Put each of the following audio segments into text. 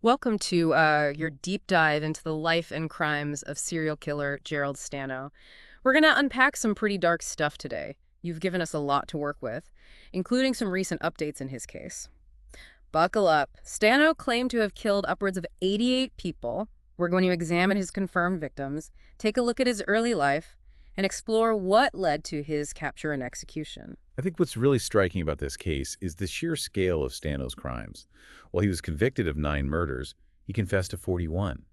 Welcome to your deep dive into the life and crimes of serial killer Gerald Stano. We're going to unpack some pretty dark stuff today. You've given us a lot to work with, including some recent updates in his case. Buckle up. Stano claimed to have killed upwards of 88 people. We're going to examine his confirmed victims, take a look at his early life, and explore what led to his capture and execution. I think what's really striking about this case is the sheer scale of Stano's crimes. While he was convicted of 9 murders, he confessed to 41.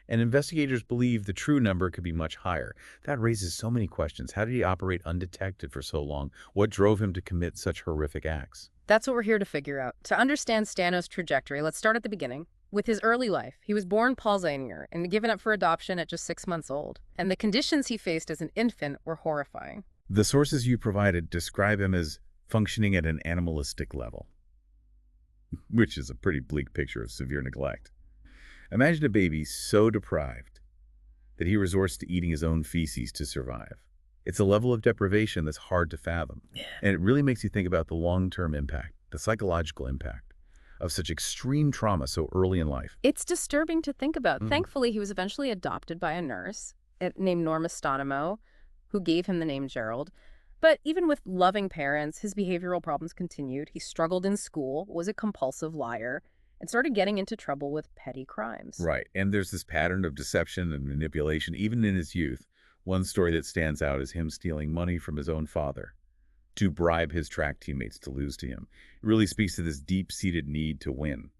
And investigators believe the true number could be much higher. That raises so many questions. How did he operate undetected for so long? What drove him to commit such horrific acts? That's what we're here to figure out. To understand Stano's trajectory, let's start at the beginning. With his early life, he was born Paulsanier and given up for adoption at just 6 months old. And the conditions he faced as an infant were horrifying. The sources you provided describe him as functioning at an animalistic level, which is a pretty bleak picture of severe neglect. Imagine a baby so deprived that he resorts to eating his own feces to survive. It's a level of deprivation that's hard to fathom. And it really makes you think about the long-term impact, the psychological impact of such extreme trauma so early in life. It's disturbing to think about. Thankfully, he was eventually adopted by a nurse named Norma Stano, who gave him the name Gerald. But even with loving parents, his behavioral problems continued. He struggled in school, was a compulsive liar, and started getting into trouble with petty crimes. Right. And there's this pattern of deception and manipulation, even in his youth. One story that stands out is him stealing money from his own father to bribe his track teammates to lose to him. It really speaks to this deep-seated need to win,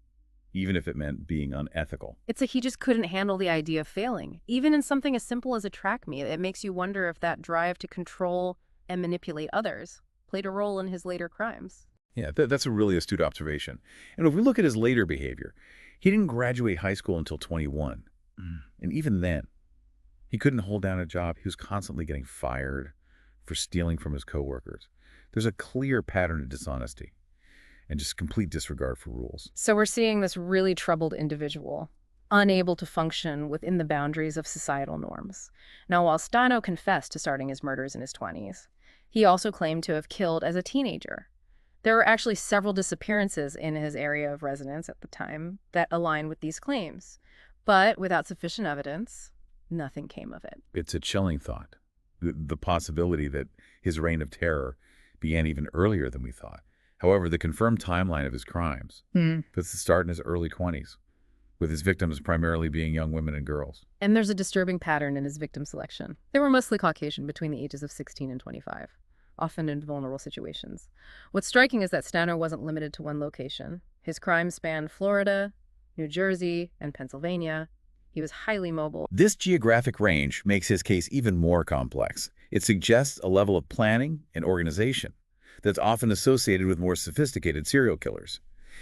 even if it meant being unethical. He just couldn't handle the idea of failing. Even in something as simple as a track meet, it makes you wonder if that drive to control and manipulate others played a role in his later crimes. Yeah, that's a really astute observation. And if we look at his later behavior, he didn't graduate high school until 21. And even then, he couldn't hold down a job. He was constantly getting fired for stealing from his coworkers. There's a clear pattern of dishonesty and just complete disregard for rules. So we're seeing this really troubled individual, unable to function within the boundaries of societal norms. Now, while Stano confessed to starting his murders in his 20s, he also claimed to have killed as a teenager. There were actually several disappearances in his area of residence at the time that align with these claims. But without sufficient evidence, nothing came of it. It's a chilling thought. The possibility that his reign of terror began even earlier than we thought. However, the confirmed timeline of his crimes puts the start in his early 20s, with his victims primarily being young women and girls. And there's a disturbing pattern in his victim selection. They were mostly Caucasian between the ages of 16 and 25, often in vulnerable situations. What's striking is that Stano wasn't limited to one location. His crimes spanned Florida, New Jersey, and Pennsylvania. He was highly mobile. This geographic range makes his case even more complex. It suggests a level of planning and organization that's often associated with more sophisticated serial killers.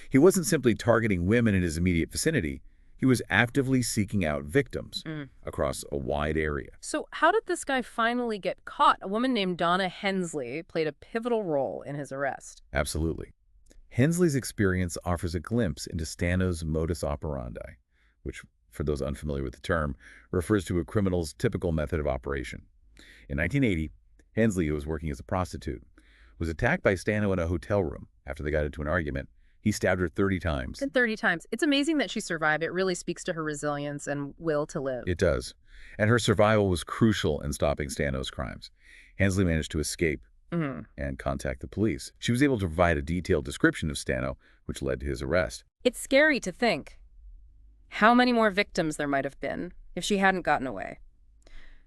He wasn't simply targeting women in his immediate vicinity. He was actively seeking out victims across a wide area. So how did this guy finally get caught? A woman named Donna Hensley played a pivotal role in his arrest. Absolutely. Hensley's experience offers a glimpse into Stano's modus operandi, which, for those unfamiliar with the term, refers to a criminal's typical method of operation. In 1980, Hensley, who was working as a prostitute, was attacked by Stano in a hotel room after they got into an argument. He stabbed her 30 times. 30 times. It's amazing that she survived. It really speaks to her resilience and will to live. It does. And her survival was crucial in stopping Stano's crimes. Hensley managed to escape and contact the police. She was able to provide a detailed description of Stano, which led to his arrest. It's scary to think how many more victims there might have been if she hadn't gotten away.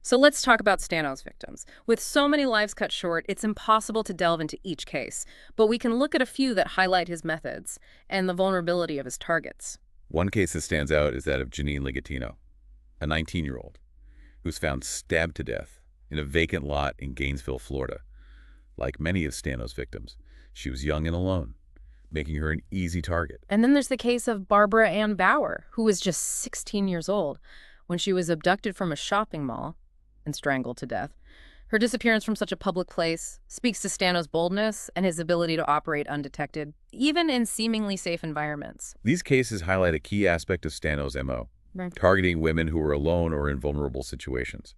So let's talk about Stano's victims. With so many lives cut short, it's impossible to delve into each case, but we can look at a few that highlight his methods and the vulnerability of his targets. One case that stands out is that of Janine Ligatino, a 19-year-old who was found stabbed to death in a vacant lot in Gainesville, Florida. Like many of Stano's victims, she was young and alone, making her an easy target. And then there's the case of Barbara Ann Bauer, who was just 16 years old when she was abducted from a shopping mall and strangled to death. Her disappearance from such a public place speaks to Stano's boldness and his ability to operate undetected, even in seemingly safe environments. These cases highlight a key aspect of Stano's MO, targeting women who were alone or in vulnerable situations.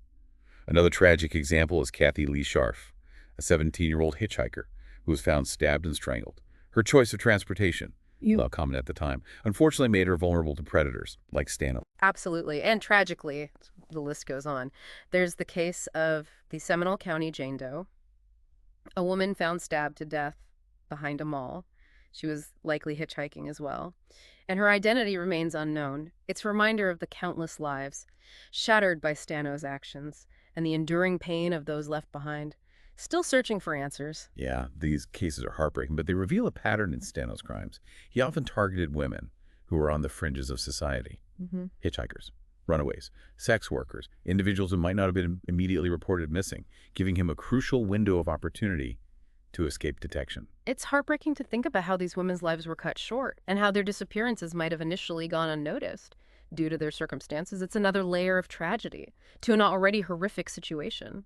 Another tragic example is Kathy Lee Scharf, a 17-year-old hitchhiker who was found stabbed and strangled. Her choice of transportation, well, common at the time, unfortunately made her vulnerable to predators like Stano. Absolutely. And tragically, the list goes on. There's the case of the Seminole County Jane Doe, a woman found stabbed to death behind a mall. She was likely hitchhiking as well. And her identity remains unknown. It's a reminder of the countless lives shattered by Stano's actions and the enduring pain of those left behind, still searching for answers. Yeah, these cases are heartbreaking, but they reveal a pattern in Stano's crimes. He often targeted women who were on the fringes of society. Hitchhikers, runaways, sex workers, individuals who might not have been immediately reported missing, giving him a crucial window of opportunity to escape detection. It's heartbreaking to think about how these women's lives were cut short and how their disappearances might have initially gone unnoticed due to their circumstances. It's another layer of tragedy to an already horrific situation.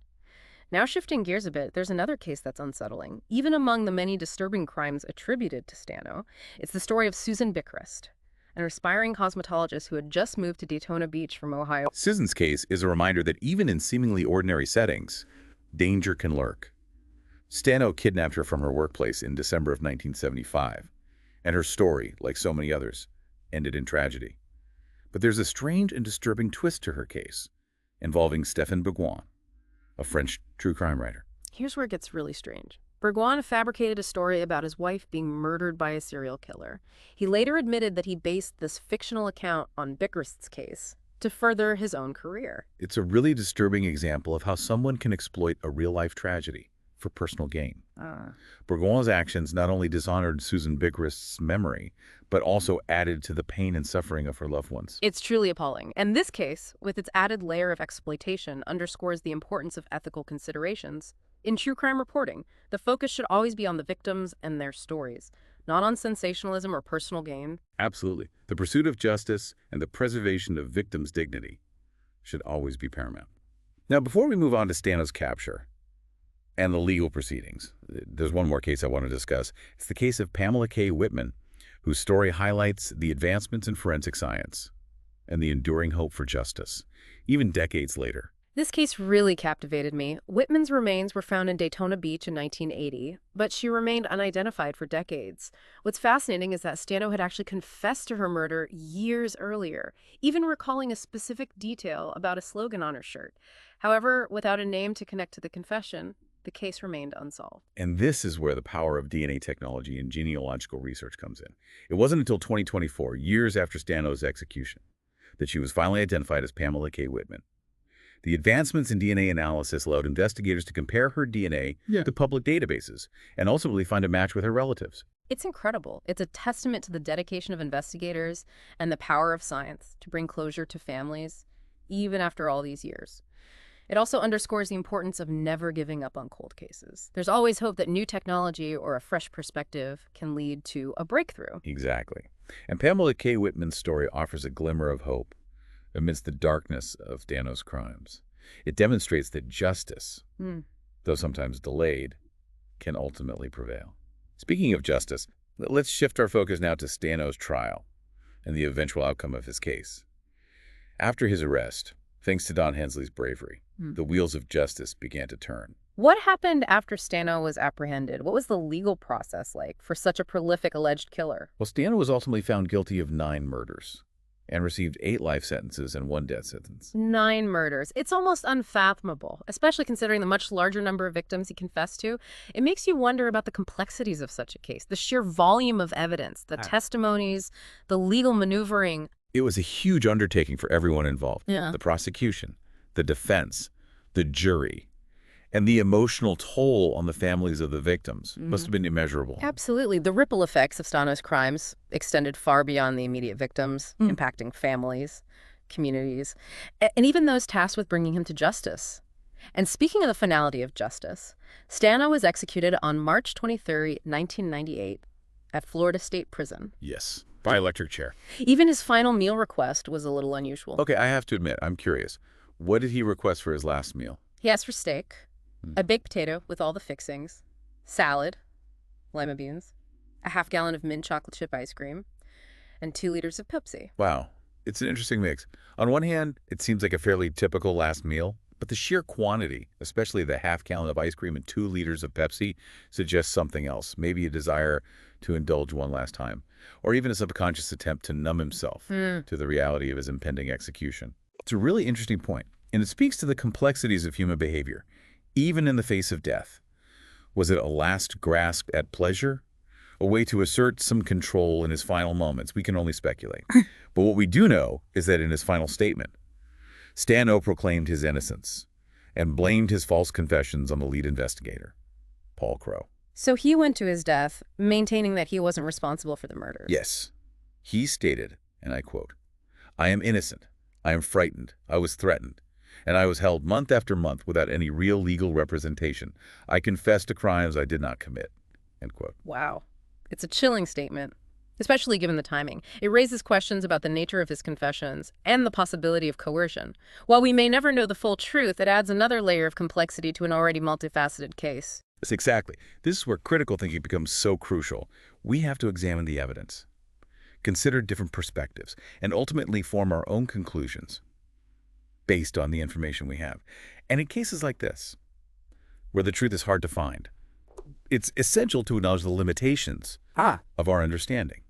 Now shifting gears a bit, there's another case that's unsettling. Even among the many disturbing crimes attributed to Stano, it's the story of Susan Bickrest, an aspiring cosmetologist who had just moved to Daytona Beach from Ohio. Susan's case is a reminder that even in seemingly ordinary settings, danger can lurk. Stano kidnapped her from her workplace in December of 1975, and her story, like so many others, ended in tragedy. But there's a strange and disturbing twist to her case, involving Stéphane Bourgoin, a French true crime writer. Here's where it gets really strange. Bourgoin fabricated a story about his wife being murdered by a serial killer. He later admitted that he based this fictional account on Bickrest's case to further his own career. It's a really disturbing example of how someone can exploit a real-life tragedy for personal gain. Bourgoin's actions not only dishonored Susan Bickrest's memory, but also added to the pain and suffering of her loved ones. It's truly appalling. And this case, with its added layer of exploitation, underscores the importance of ethical considerations. In true crime reporting, the focus should always be on the victims and their stories, not on sensationalism or personal gain. Absolutely. The pursuit of justice and the preservation of victims' dignity should always be paramount. Now, before we move on to Stano's capture and the legal proceedings, there's one more case I want to discuss. It's the case of Pamela K. Whitman, whose story highlights the advancements in forensic science and the enduring hope for justice, even decades later. This case really captivated me. Whitman's remains were found in Daytona Beach in 1980, but she remained unidentified for decades. What's fascinating is that Stano had actually confessed to her murder years earlier, even recalling a specific detail about a slogan on her shirt. However, without a name to connect to the confession, the case remained unsolved. And this is where the power of DNA technology and genealogical research comes in. It wasn't until 2024, years after Stano's execution, that she was finally identified as Pamela K. Whitman. The advancements in DNA analysis allowed investigators to compare her DNA to public databases and ultimately find a match with her relatives. It's incredible. It's a testament to the dedication of investigators and the power of science to bring closure to families, even after all these years. It also underscores the importance of never giving up on cold cases. There's always hope that new technology or a fresh perspective can lead to a breakthrough. Exactly. And Pamela K. Whitman's story offers a glimmer of hope amidst the darkness of Stano's crimes. It demonstrates that justice, though sometimes delayed, can ultimately prevail. Speaking of justice, let's shift our focus now to Stano's trial and the eventual outcome of his case. After his arrest, thanks to Don Hensley's bravery, the wheels of justice began to turn. What happened after Stano was apprehended? What was the legal process like for such a prolific alleged killer? Well, Stano was ultimately found guilty of 9 murders and received 8 life sentences and 1 death sentence. 9 murders. It's almost unfathomable, especially considering the much larger number of victims he confessed to. It makes you wonder about the complexities of such a case, the sheer volume of evidence, the testimonies, the legal maneuvering. It was a huge undertaking for everyone involved. Yeah. The prosecution, the defense, the jury, and the emotional toll on the families of the victims must have been immeasurable. Absolutely. The ripple effects of Stano's crimes extended far beyond the immediate victims, impacting families, communities, and even those tasked with bringing him to justice. And speaking of the finality of justice, Stano was executed on March 23, 1998, at Florida State Prison. Yes, by electric chair. Even his final meal request was a little unusual. Okay, I have to admit, I'm curious. What did he request for his last meal? He asked for steak, a baked potato with all the fixings, salad, lima beans, a half-gallon of mint chocolate chip ice cream, and 2 liters of Pepsi. Wow, it's an interesting mix. On one hand, it seems like a fairly typical last meal, But the sheer quantity, especially the half-gallon of ice cream and 2 liters of Pepsi, suggests something else, maybe a desire to indulge one last time, or even a subconscious attempt to numb himself Hmm. to the reality of his impending execution. It's a really interesting point, and it speaks to the complexities of human behavior, even in the face of death. Was it a last grasp at pleasure? A way to assert some control in his final moments? We can only speculate. But what we do know is that in his final statement, Stano proclaimed his innocence and blamed his false confessions on the lead investigator, Paul Crowe. So he went to his death, maintaining that he wasn't responsible for the murders. Yes, he stated, and I quote, "I am innocent, I am frightened, I was threatened, and I was held month after month without any real legal representation. I confess to crimes I did not commit." End quote. Wow. It's a chilling statement, especially given the timing. It raises questions about the nature of his confessions and the possibility of coercion. While we may never know the full truth, it adds another layer of complexity to an already multifaceted case. Yes, exactly. This is where critical thinking becomes so crucial. We have to examine the evidence, consider different perspectives, and ultimately form our own conclusions based on the information we have. And in cases like this, where the truth is hard to find, it's essential to acknowledge the limitations of our understanding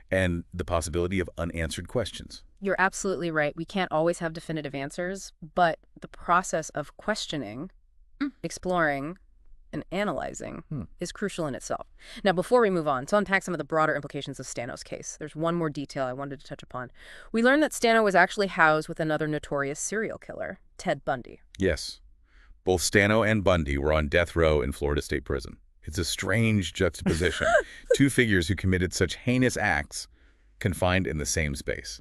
and the possibility of unanswered questions. You're absolutely right. We can't always have definitive answers, but the process of questioning, exploring, and analyzing is crucial in itself. Now, before we move on, to unpack some of the broader implications of Stano's case, there's one more detail I wanted to touch upon. We learned that Stano was actually housed with another notorious serial killer, Ted Bundy. Yes, both Stano and Bundy were on death row in Florida State Prison. It's a strange juxtaposition. 2 figures who committed such heinous acts confined in the same space,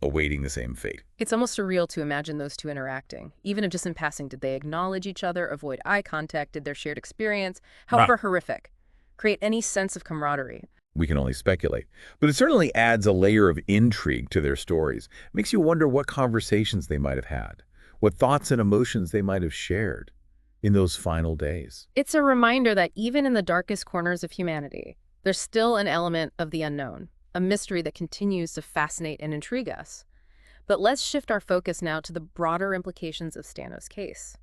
awaiting the same fate. It's almost surreal to imagine those two interacting. Even if just in passing, did they acknowledge each other, avoid eye contact, did their shared experience, however horrific, create any sense of camaraderie? We can only speculate. But it certainly adds a layer of intrigue to their stories. It makes you wonder what conversations they might have had, what thoughts and emotions they might have shared in those final days. It's a reminder that even in the darkest corners of humanity, there's still an element of the unknown, a mystery that continues to fascinate and intrigue us. But let's shift our focus now to the broader implications of Stano's case.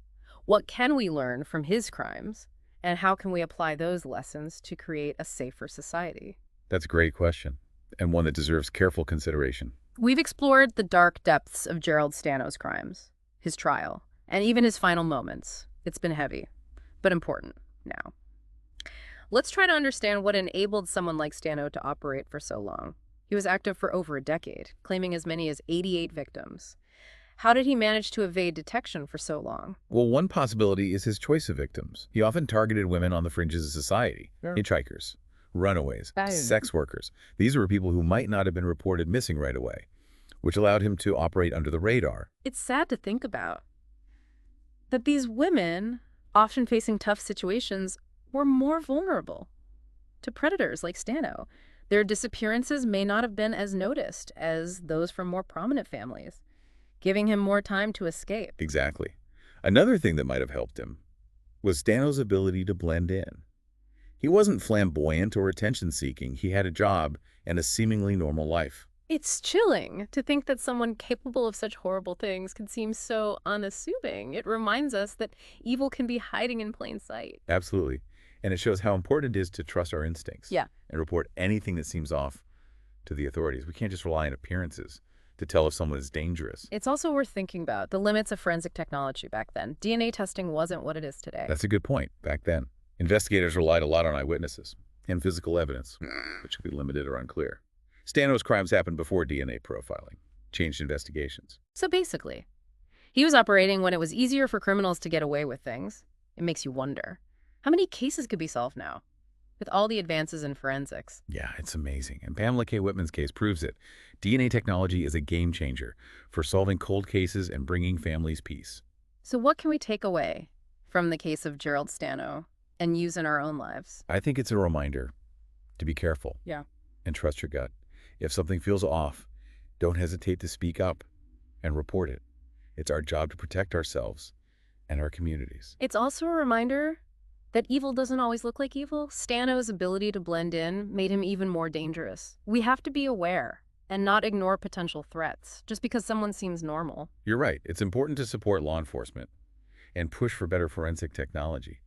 What can we learn from his crimes, and how can we apply those lessons to create a safer society? That's a great question, and one that deserves careful consideration. We've explored the dark depths of Gerald Stano's crimes, his trial, and even his final moments. It's been heavy, but important now. Let's try to understand what enabled someone like Stano to operate for so long. He was active for over a decade, claiming as many as 88 victims. How did he manage to evade detection for so long? Well, one possibility is his choice of victims. He often targeted women on the fringes of society, hitchhikers, runaways, sex workers. These were people who might not have been reported missing right away, which allowed him to operate under the radar. It's sad to think about that these women, often facing tough situations, were more vulnerable to predators like Stano. Their disappearances may not have been as noticed as those from more prominent families, giving him more time to escape. Exactly. Another thing that might have helped him was Stano's ability to blend in. He wasn't flamboyant or attention-seeking. He had a job and a seemingly normal life. It's chilling to think that someone capable of such horrible things can seem so unassuming. It reminds us that evil can be hiding in plain sight. Absolutely. And it shows how important it is to trust our instincts and report anything that seems off to the authorities. We can't just rely on appearances to tell if someone is dangerous. It's also worth thinking about the limits of forensic technology back then. DNA testing wasn't what it is today. That's a good point. Back then, investigators relied a lot on eyewitnesses and physical evidence, which could be limited or unclear. Stano's crimes happened before DNA profiling changed investigations. So basically, he was operating when it was easier for criminals to get away with things. It makes you wonder, how many cases could be solved now with all the advances in forensics? Yeah, it's amazing. And Pamela K. Whitman's case proves it. DNA technology is a game changer for solving cold cases and bringing families peace. So what can we take away from the case of Gerald Stano and use in our own lives? I think it's a reminder to be careful and trust your gut. If something feels off, don't hesitate to speak up and report it. It's our job to protect ourselves and our communities. It's also a reminder that evil doesn't always look like evil. Stano's ability to blend in made him even more dangerous. We have to be aware and not ignore potential threats just because someone seems normal. You're right. It's important to support law enforcement, and push for better forensic technology.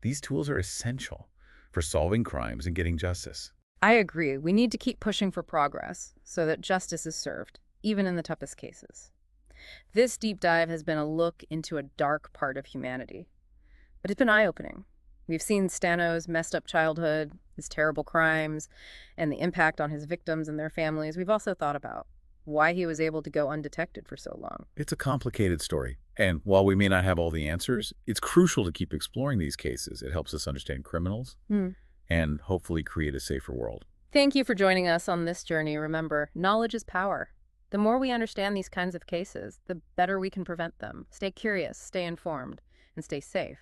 These tools are essential for solving crimes and getting justice. I agree. We need to keep pushing for progress so that justice is served, even in the toughest cases. This deep dive has been a look into a dark part of humanity, but it's been eye-opening. We've seen Stano's messed up childhood, his terrible crimes, and the impact on his victims and their families. We've also thought about why he was able to go undetected for so long. It's a complicated story, and while we may not have all the answers, it's crucial to keep exploring these cases. It helps us understand criminals Hmm. and hopefully create a safer world. Thank you for joining us on this journey. Remember, knowledge is power. The more we understand these kinds of cases, the better we can prevent them. Stay curious, stay informed, and stay safe.